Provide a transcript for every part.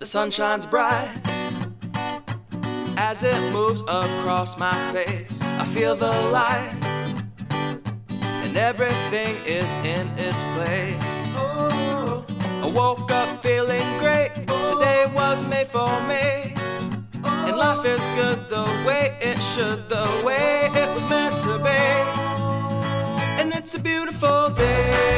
sun shines bright as it moves across my face. I feel the light and everything is in its place. Oh, I woke up feeling great. Today was made for me, and life is good the way it should, the way it was meant to be. And it's a beautiful day.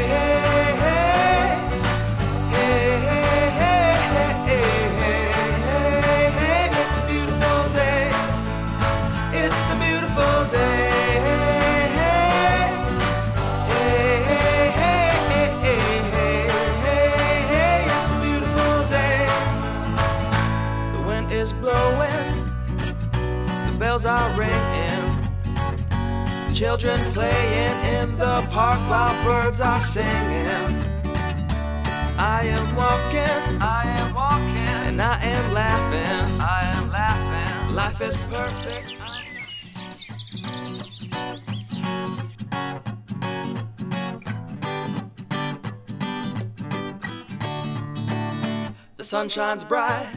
Are ringing, children playing in the park while birds are singing. I am walking, and I am laughing, Life is perfect. The sun shines bright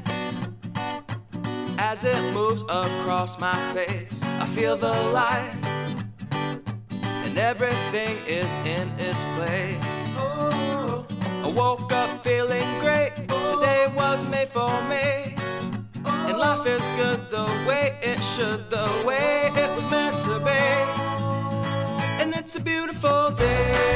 as it moves across my face. I feel the light and everything is in its place. Oh, I woke up feeling great. Today was made for me, and life is good the way it should, the way it was meant to be. And it's a beautiful day.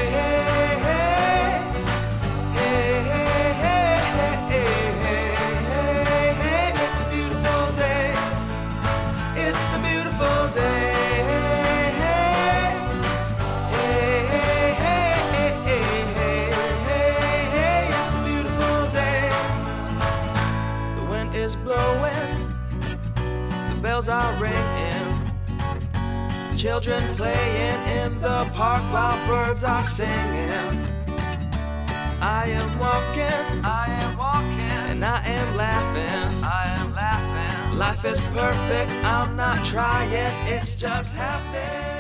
Are ringing, children playing in the park while birds are singing. I am walking, and I am laughing, Life is perfect, I'm not trying, it's just happening.